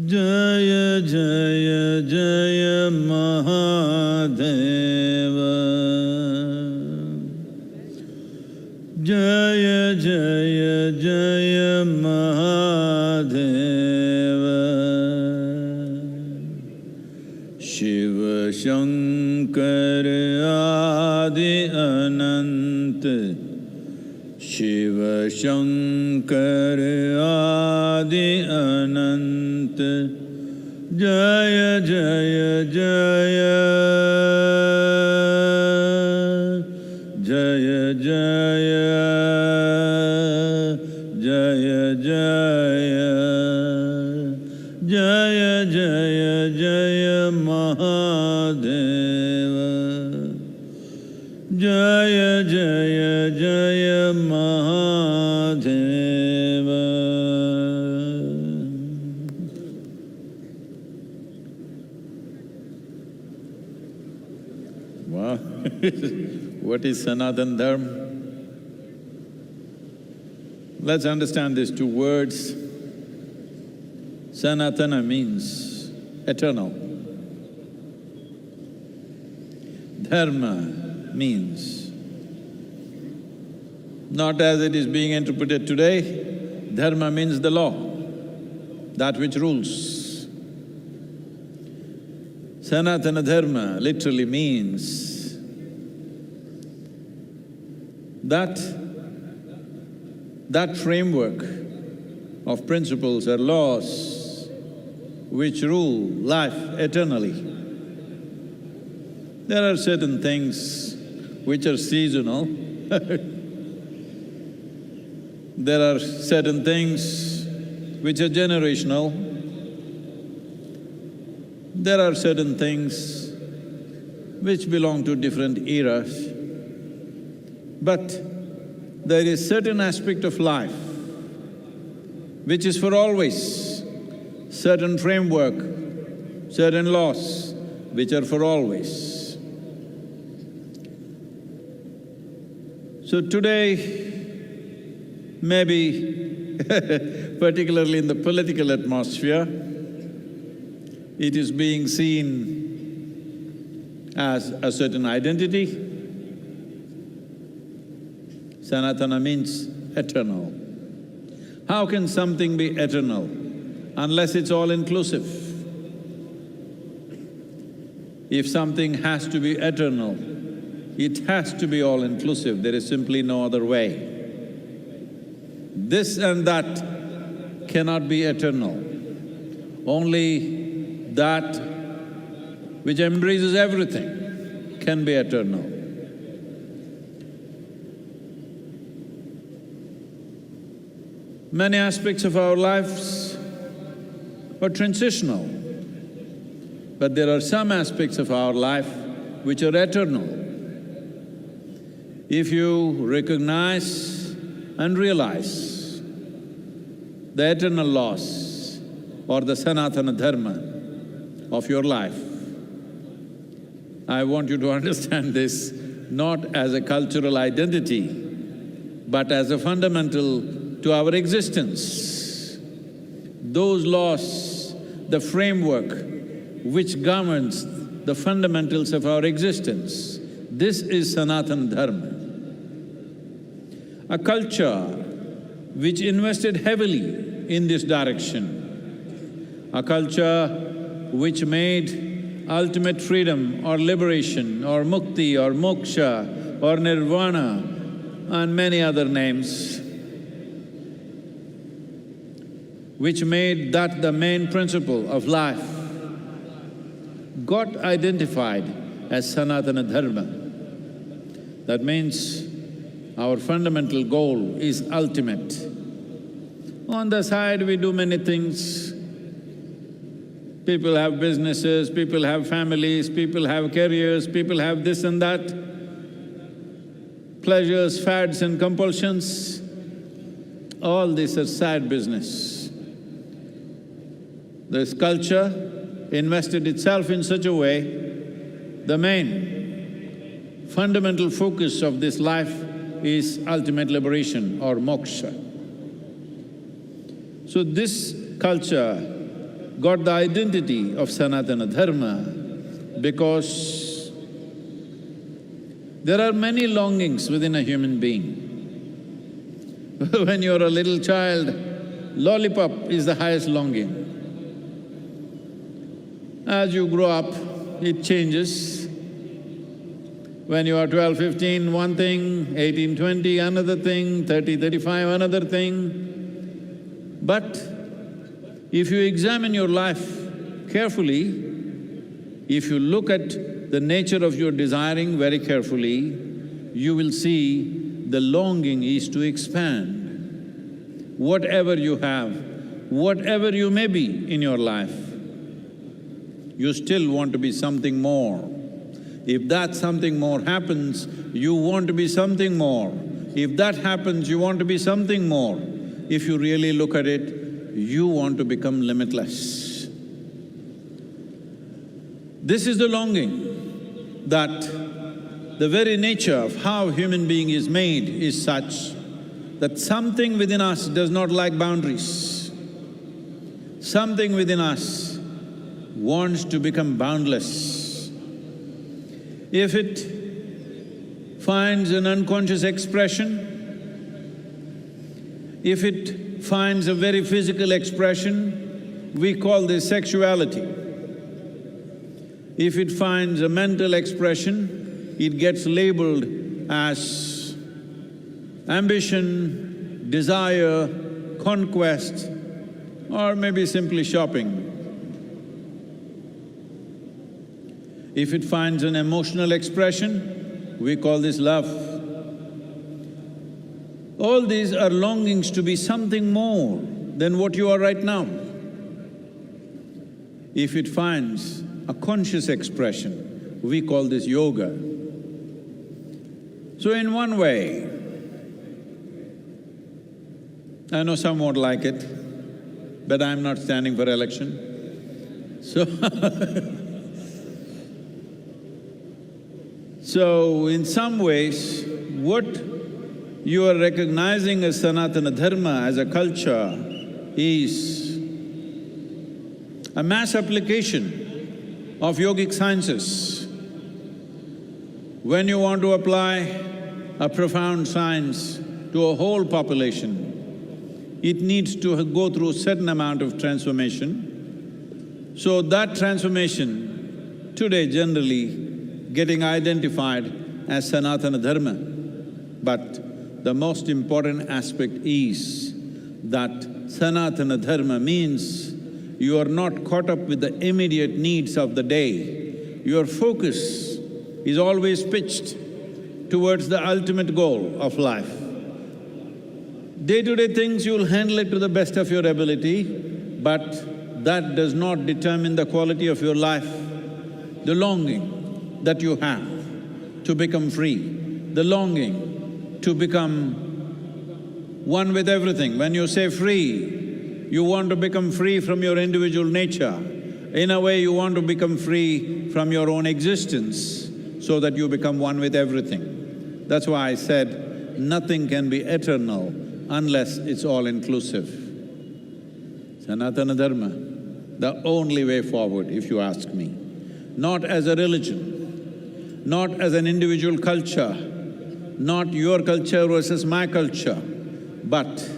Jaya Jaya Jaya Mahadeva, Jaya Jaya Jaya Mahadeva, Shiva Shankar Adi Anant, Shiva Shankar Adi Anant, Jaya Jaya Jaya, Jaya Jaya, Jaya Jaya, Jaya Jaya Jaya Mahadeva, Jaya Jaya Jaya Mahadeva. Wow! What is Sanatan Dharma? Let's understand these two words. Sanatana means eternal. Dharma means, not as it is being interpreted today, dharma means the law, that which rules. Sanatana Dharma literally means that framework of principles or laws which rule life eternally. There are certain things which are seasonal there are certain things which are generational, there are certain things which belong to different eras, but there is certain aspect of life which is for always, certain framework, certain laws which are for always. So today, maybe particularly in the political atmosphere, it is being seen as a certain identity. Sanatana means eternal. How can something be eternal unless it's all-inclusive? If something has to be eternal, it has to be all-inclusive, there is simply no other way. This and that cannot be eternal. Only that which embraces everything can be eternal. Many aspects of our lives are transitional, but there are some aspects of our life which are eternal. If you recognize and realize the eternal laws or the Sanatana Dharma of your life, I want you to understand this not as a cultural identity, but as a fundamental to our existence. Those laws, the framework which governs the fundamentals of our existence, this is Sanatana Dharma. A culture which invested heavily in this direction, a culture which made ultimate freedom or liberation or mukti or moksha or nirvana and many other names, which made that the main principle of life, got identified as Sanatana Dharma. That means our fundamental goal is ultimate. On the side we do many things. People have businesses, people have families, people have careers, people have this and that, pleasures, fads and compulsions. All these are side business. This culture invested itself in such a way, the main fundamental focus of this life is ultimate liberation or moksha. So this culture got the identity of Sanatana Dharma because there are many longings within a human being. When you're a little child, lollipop is the highest longing. As you grow up, it changes. When you are 12, 15, one thing, 18, 20, another thing, 30, 35, another thing. But if you examine your life carefully, if you look at the nature of your desiring very carefully, you will see the longing is to expand. Whatever you have, whatever you may be in your life, you still want to be something more. If that something more happens, you want to be something more. If that happens, you want to be something more. If you really look at it, you want to become limitless. This is the longing that the very nature of how human being is made is such that something within us does not like boundaries. Something within us wants to become boundless. If it finds an unconscious expression, if it finds a very physical expression, we call this sexuality. If it finds a mental expression, it gets labeled as ambition, desire, conquest, or maybe simply shopping. If it finds an emotional expression, we call this love. All these are longings to be something more than what you are right now. If it finds a conscious expression, we call this yoga. So in one way, I know some won't like it, but I'm not standing for election, so So in some ways, what you are recognizing as Sanatana Dharma, as a culture, is a mass application of yogic sciences. When you want to apply a profound science to a whole population, it needs to go through a certain amount of transformation. So that transformation today generally getting identified as Sanatana Dharma. But the most important aspect is that Sanatana Dharma means you are not caught up with the immediate needs of the day. Your focus is always pitched towards the ultimate goal of life. Day-to-day things you'll handle it to the best of your ability, but that does not determine the quality of your life. The longing that you have to become free, the longing to become one with everything. When you say free, you want to become free from your individual nature. In a way, you want to become free from your own existence so that you become one with everything. That's why I said, nothing can be eternal unless it's all-inclusive. Sanatana Dharma, the only way forward, if you ask me. Not as a religion, not as an individual culture, not your culture versus my culture, but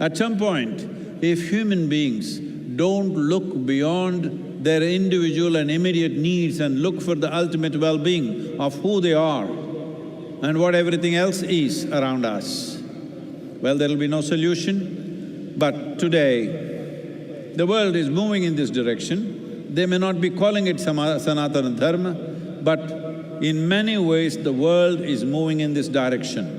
at some point, if human beings don't look beyond their individual and immediate needs and look for the ultimate well-being of who they are and what everything else is around us, well, there'll be no solution. But today, the world is moving in this direction. They may not be calling it Sanatana Dharma, but in many ways, the world is moving in this direction.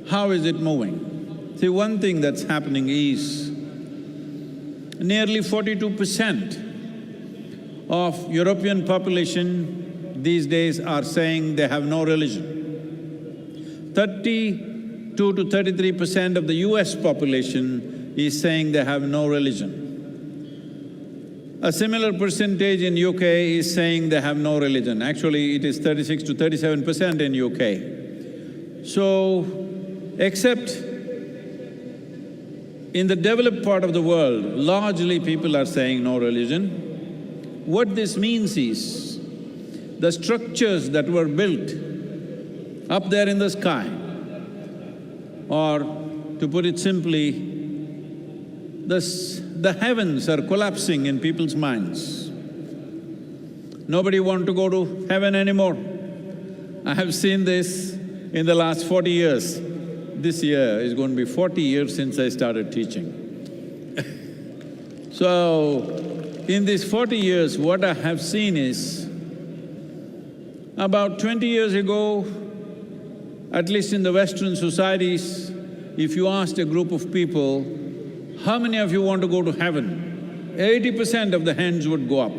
How is it moving? See, one thing that's happening is nearly 42% of European population these days are saying they have no religion. 32 to 33% of the US population is saying they have no religion. A similar percentage in UK is saying they have no religion. Actually, it is 36 to 37% in UK. So, except In the developed part of the world, largely people are saying no religion. What this means is, the structures that were built up there in the sky, or to put it simply, the heavens are collapsing in people's minds. Nobody wants to go to heaven anymore. I have seen this in the last 40 years. This year is going to be 40 years since I started teaching. So, in these 40 years, what I have seen is, about 20 years ago, at least in the Western societies, if you asked a group of people, how many of you want to go to heaven? 80% of the hands would go up.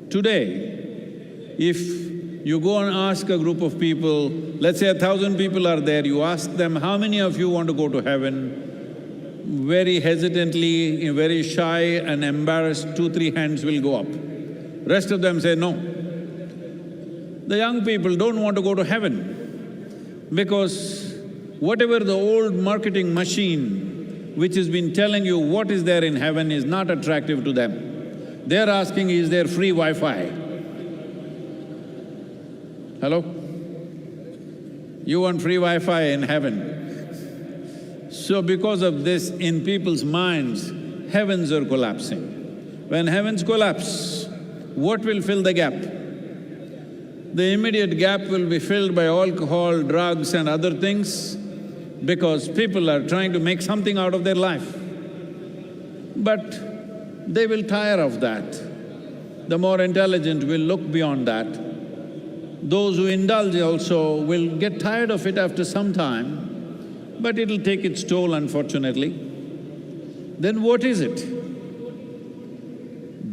Today, if you go and ask a group of people, let's say 1,000 people are there, you ask them, how many of you want to go to heaven? Very hesitantly, very shy and embarrassed, 2-3 hands will go up. Rest of them say no. The young people don't want to go to heaven because whatever the old marketing machine which has been telling you what is there in heaven is not attractive to them. They're asking, is there free Wi-Fi? Hello? You want free Wi-Fi in heaven. So because of this, in people's minds, heavens are collapsing. When heavens collapse, what will fill the gap? The immediate gap will be filled by alcohol, drugs and other things because people are trying to make something out of their life. But they will tire of that. The more intelligent will look beyond that. Those who indulge also will get tired of it after some time, but it'll take its toll, unfortunately. Then what is it?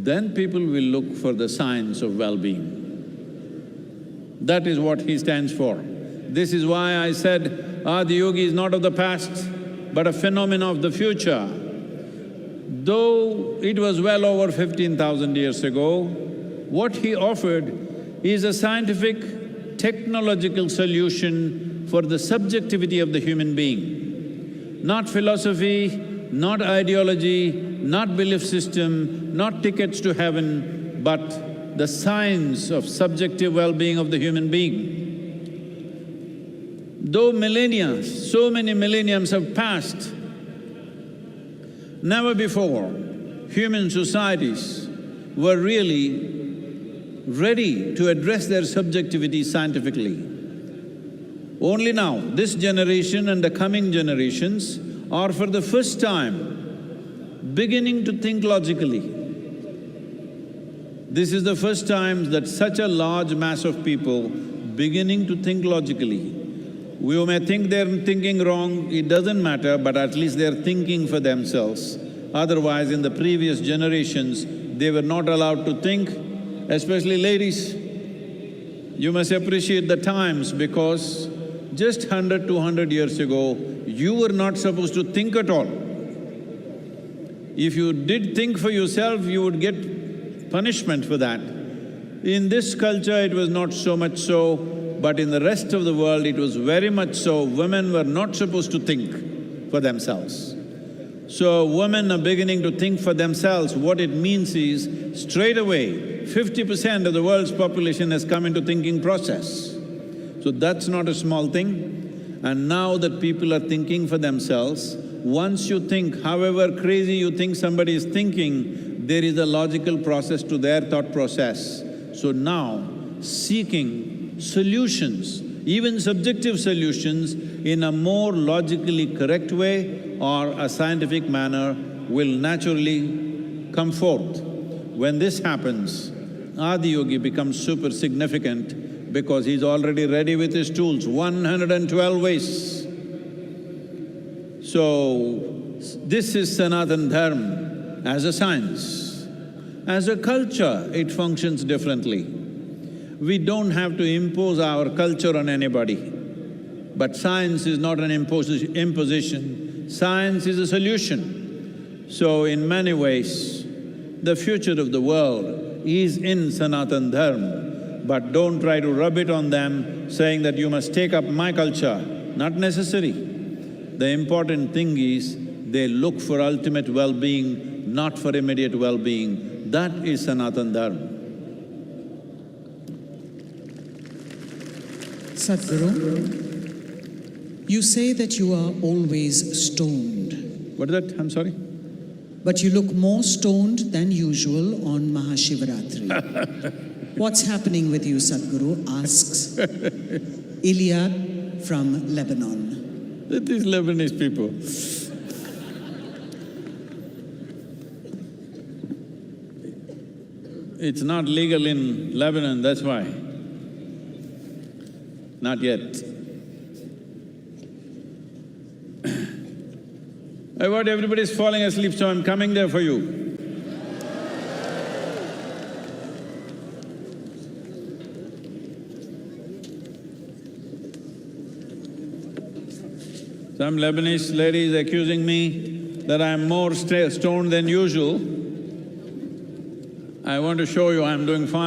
Then people will look for the science of well-being. That is what he stands for. This is why I said Adi Yogi is not of the past, but a phenomenon of the future. Though it was well over 15,000 years ago, what he offered is a scientific, technological solution for the subjectivity of the human being. Not philosophy, not ideology, not belief system, not tickets to heaven, but the science of subjective well-being of the human being. Though millennia, so many millenniums have passed, never before human societies were really ready to address their subjectivity scientifically. Only now, this generation and the coming generations are for the first time beginning to think logically. This is the first time that such a large mass of people beginning to think logically. We may think they're thinking wrong, it doesn't matter, but at least they're thinking for themselves. Otherwise, in the previous generations, they were not allowed to think. Especially ladies, you must appreciate the times because just 100, 200 years ago, you were not supposed to think at all. If you did think for yourself, you would get punishment for that. In this culture, it was not so much so, but in the rest of the world, it was very much so. Women were not supposed to think for themselves. So women are beginning to think for themselves. What it means is, straight away, 50% of the world's population has come into thinking process. So that's not a small thing. And now that people are thinking for themselves, once you think, however crazy you think somebody is thinking, there is a logical process to their thought process. So now, seeking solutions, even subjective solutions, in a more logically correct way or a scientific manner will naturally come forth. When this happens, Adi Yogi becomes super significant because he's already ready with his tools, 112 ways. So, this is Sanatan Dharma as a science. As a culture, it functions differently. We don't have to impose our culture on anybody. But science is not an imposition, science is a solution. So in many ways, the future of the world is in Sanatan Dharma, but don't try to rub it on them saying that you must take up my culture, not necessary. The important thing is, they look for ultimate well-being, not for immediate well-being. That is Sanatan Dharma. Sadhguru, you say that you are always stoned. What is that? I'm sorry? But you look more stoned than usual on Maha Shivarathi. What's happening with you, Sadhguru? Asks Iliad from Lebanon. These Lebanese people. It's not legal in Lebanon, that's why. Not yet. What, everybody's falling asleep, so I'm coming there for you. Some Lebanese lady is accusing me that I'm more stoned than usual. I want to show you I'm doing fine.